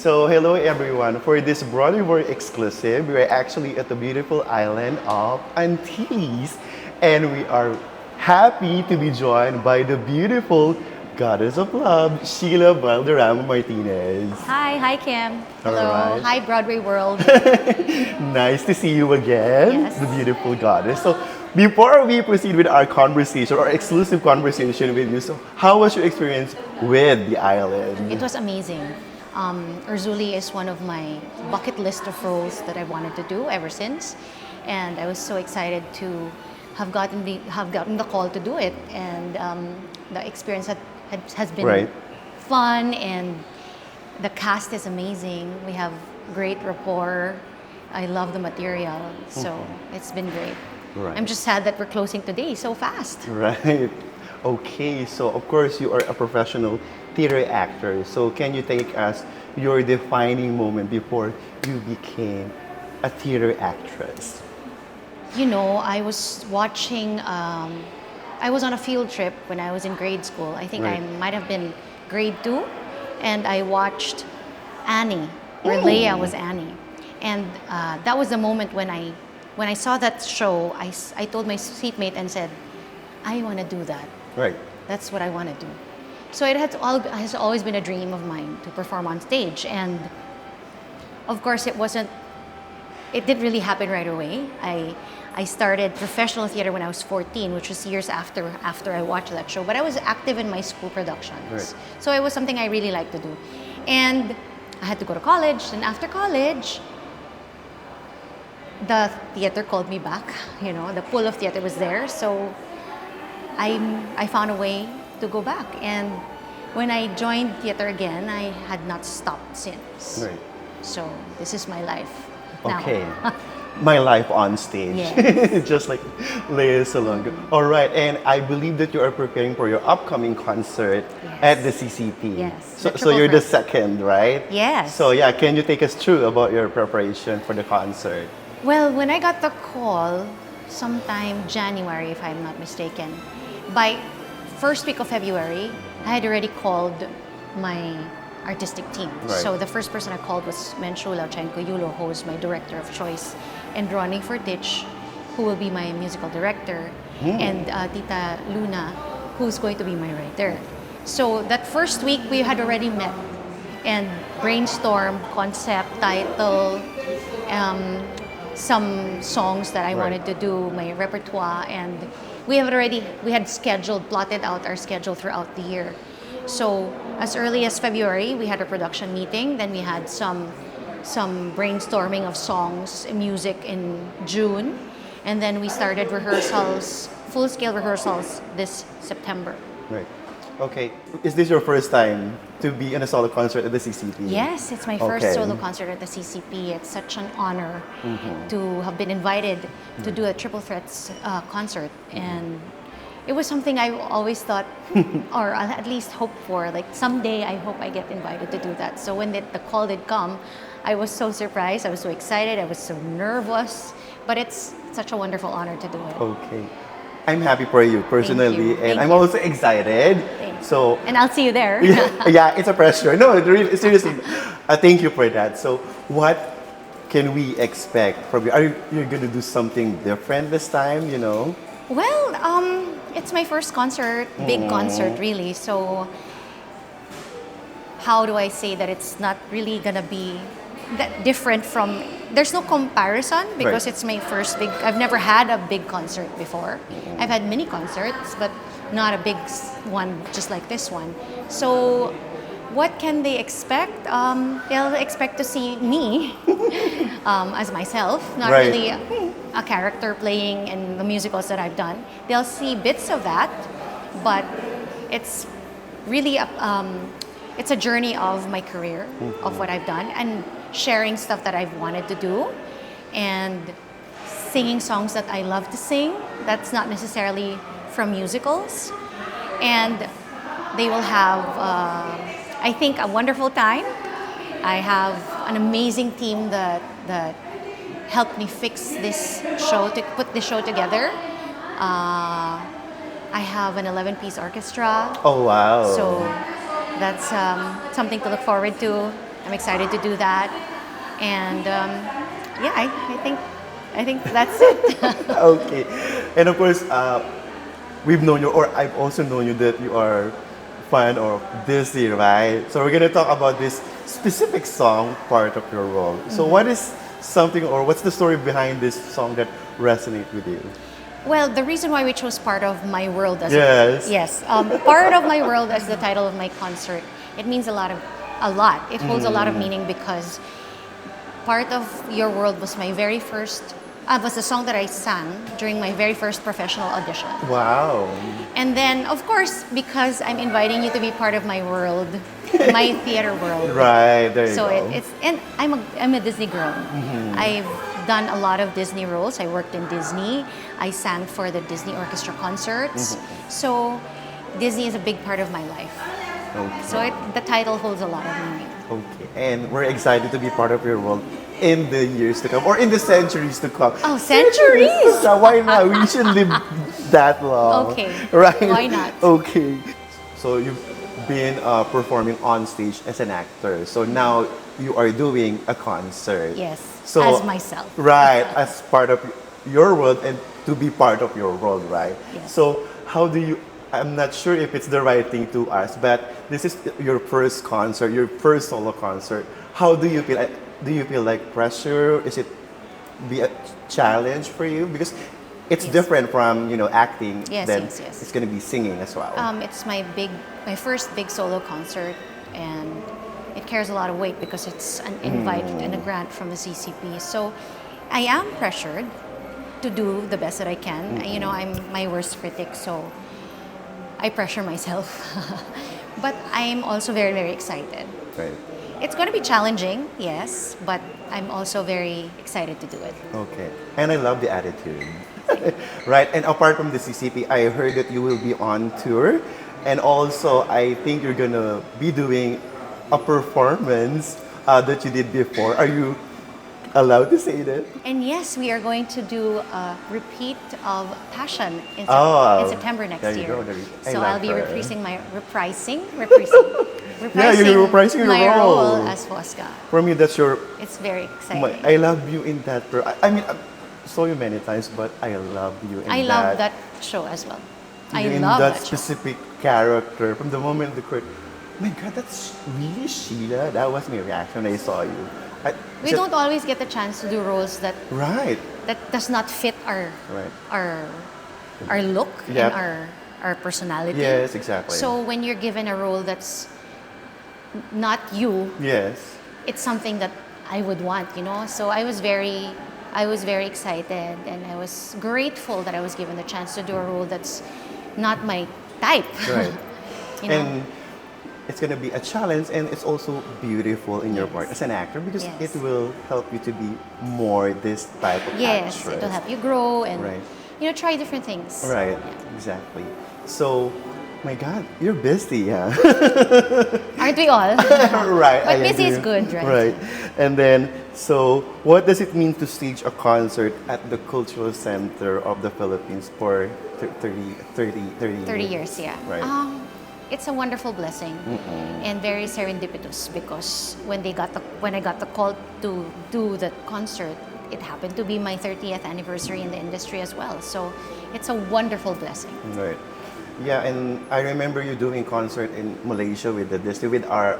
So hello everyone. For this BroadwayWorld exclusive, we're actually at the beautiful island of Antilles, and we are happy to be joined by the beautiful goddess of love, Shiela Valderrama Martinez. Hi Kim. All Hello. right. Hi Broadway World. Nice to see you again, Yes. the beautiful goddess. So before we proceed with our conversation, our exclusive conversation with you, so how was your experience with the island? It was amazing. Urzuli is one of my bucket list of roles that I wanted to do ever since, and I was so excited to have gotten the call to do it, and the experience has been Right. fun, and the cast is amazing. We have great rapport. I love the material, so it's been great. Right. I'm just sad that we're closing today so fast. Right. Okay, so of course you are a professional theater actor. So can you take us your defining moment before you became a theater actress? You know, I was watching, I was on a field trip when I was in grade school. I think I Right. might have been grade 2, and I watched Annie, where Leia was Annie. And that was the moment when I saw that show, I told my seatmate and said, I want to do that. Right. That's what I want to do. So has always been a dream of mine to perform on stage. And of course, it didn't really happen right away. I started professional theater when I was 14, which was years after I watched that show. But I was active in my school productions. Right. So it was something I really liked to do. And I had to go to college. And after college, the theater called me back. You know, the pull of theater was there. So I found a way to go back. And when I joined theater again, I had not stopped since. Right. So this is my life now. Okay. My life on stage. Yes. Just like Lea Salonga. All right, and I believe that you are preparing for your upcoming concert Yes. at the CCP. Yes, So, the so you're the Triple second, right? Yes. So yeah, can you take us through about your preparation for the concert? Well, when I got the call, sometime January, if I'm not mistaken, by first week of February, I had already called my artistic team. Right. So the first person I called was Menchula Yulo, who is my director of choice, and Ronnie Fortich, who will be my musical director, and Tita Luna, who's going to be my writer. So that first week, we had already met and brainstormed concept, title, some songs that I Right. wanted to do, my repertoire, and we had plotted out our schedule throughout the year. So as early as February, we had a production meeting. Then we had some brainstorming of songs, music in June, and then we started rehearsals, full-scale rehearsals this September. Right. Okay. Is this your first time to be in a solo concert at the CCP? Yes, it's my first Okay. solo concert at the CCP. It's such an honor to have been invited to do a Triple Threats concert, and it was something I always thought, or at least hoped for. Like someday, I hope I get invited to do that. So when the call did come, I was so surprised. I was so excited. I was so nervous, but it's such a wonderful honor to do it. Okay. I'm happy for you personally, and Thank I'm you. also excited. Thanks. So And I'll see you there. yeah, it's a pressure. No, really, seriously. Thank you for that. So, what can we expect from you? Are you going to do something different this time? You know? Well, it's my first concert, big concert, really. So, how do I say that it's not really gonna be that different from? There's no comparison because Right. it's my first big. I've never had a big concert before. I've had many concerts, but not a big one just like this one. So, what can they expect? They'll expect to see me as myself, not Right. really a character playing in the musicals that I've done. They'll see bits of that, but it's really it's a journey of my career, of what I've done, and sharing stuff that I've wanted to do, and singing songs that I love to sing. That's not necessarily from musicals, and they will have, I think, a wonderful time. I have an amazing team that helped me fix this show, to put this show together. I have an 11-piece orchestra. Oh wow. So that's something to look forward to. I'm excited to do that. And yeah, I think that's it. Okay. And of course, we've known you, or I've also known you that you are fan of Disney, right? So we're gonna talk about this specific song part of your role. So what is something, or what's the story behind this song that resonates with you? Well, the reason why we chose Part of My World as Yes. yes, Part of My World as the title of my concert, it means a lot. It holds a lot of meaning because Part of Your World was my very first, was the song that I sang during my very first professional audition. Wow. And then, of course, because I'm inviting you to be part of my world, my theater world. Right, there you So go. it's, and I'm a Disney girl. I've done a lot of Disney roles. I worked in Disney. I sang for the Disney Orchestra concerts. So Disney is a big part of my life. Okay. So the title holds a lot of meaning. Okay. And we're excited to be part of your world in the years to come, or in the centuries to come. Oh, centuries! So why not? We should live that long. Okay. Right? Why not? Okay. So you've been performing on stage as an actor. So now you are doing a concert. Yes, So, as myself. Right, as part of your world and to be part of your world, right? Yes. So how do you, I'm not sure if it's the right thing to ask, but this is your first concert, your first solo concert. How do you feel? Do you feel like pressure? Is it be a challenge for you? Because it's Yes. different from, acting. Yes, then yes, yes. it's going to be singing as well. It's my first big solo concert, and it carries a lot of weight because it's an invite and a grant from the CCP. So I am pressured to do the best that I can. I'm my worst critic, so I pressure myself. But I'm also very, very excited. Right. It's going to be challenging, yes, but I'm also very excited to do it. Okay. And I love the attitude. Right. And apart from the CCP, I heard that you will be on tour. And also, I think you're going to be doing a performance that you did before. Are you allowed to say that? And yes, we are going to do a repeat of Passion in, Oh, in September next there you year. go, there you- I So like I'll be her. reprising Yeah, you're reprising your my role. role as Fosca. For me, that's your. It's very exciting. I love you in that. I mean, I saw you many times, but I love you in that. I love that show as well. I in love that that show. specific character. From the moment the court, my God, that's really Sheila. That was my reaction when I saw you. We don't always get the chance to do roles that Right. does not fit our Right. our look Yep. and our personality. Yes, exactly. So when you're given a role that's not you, Yes. it's something that I would want. So I was very excited, and I was grateful that I was given the chance to do a role that's not my type. Right. And And it's going to be a challenge, and it's also beautiful in your Yes. part as an actor because Yes. it will help you to be more this type of yes, actress. it'll help you grow and Right. try different things. Right, exactly. So, my God, you're busy, huh? Aren't we all? Right. But I busy is agree. good, right? Right. And then, so what does it mean to stage a concert at the Cultural Center of the Philippines for 30 years, yeah. Right. It's a wonderful blessing and very serendipitous because when I got the call to do that concert, it happened to be my 30th anniversary in the industry as well. So it's a wonderful blessing. Right. Yeah, and I remember you doing concert in Malaysia with the Disney with our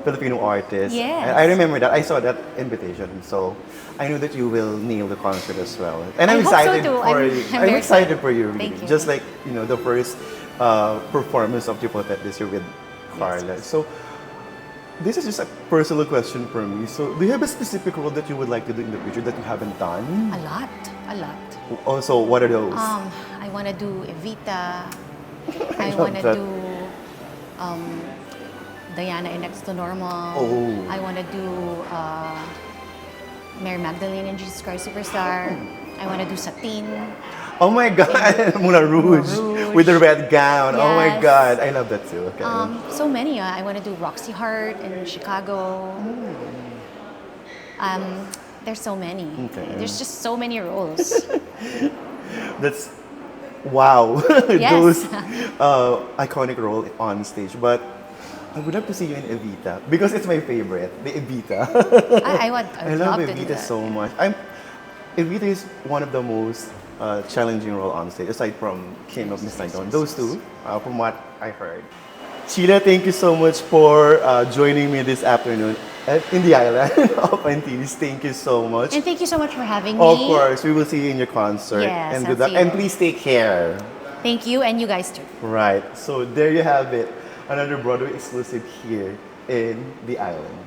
Filipino artists. Yes. And I remember that. I saw that invitation. So I knew that you will nail the concert as well. And I'm I hope so excited too. for I'm you. very I'm excited excited. for you. Thank Really. you. Just like, the first performance of Chipotle this year with Carla. yes. So this is just a personal question for me. So do you have a specific role that you would like to do in the future that you haven't done? A lot. Also, what are those? I want to do Evita. I I love want to that. do Diana in Next to Normal. Oh. I want to do Mary Magdalene in Jesus Christ Superstar. I want to do Satine. Oh my God, Moulin Rouge, Rouge. with the red gown. Oh my Yes. God, I love that too. Okay. So many. I want to do Roxy Hart in Chicago. There's so many. Okay. There's just so many roles. That's wow. Yes. Those iconic role on stage. But I would love to see you in Evita because it's my favorite, the Evita. I I would love love to do Evita that. so much. Evita is one of the most challenging role on stage, aside from King of Miss Saigon. Those two, from what I heard. Sheila, thank you so much for joining me this afternoon in the island of Antilles. Thank you so much. And thank you so much for having Of me. course, we will see you in your concert. Yes, And I'll good luck. see And you. please take care. Thank you, and you guys too. Right. So there you have it. Another Broadway exclusive here in the island.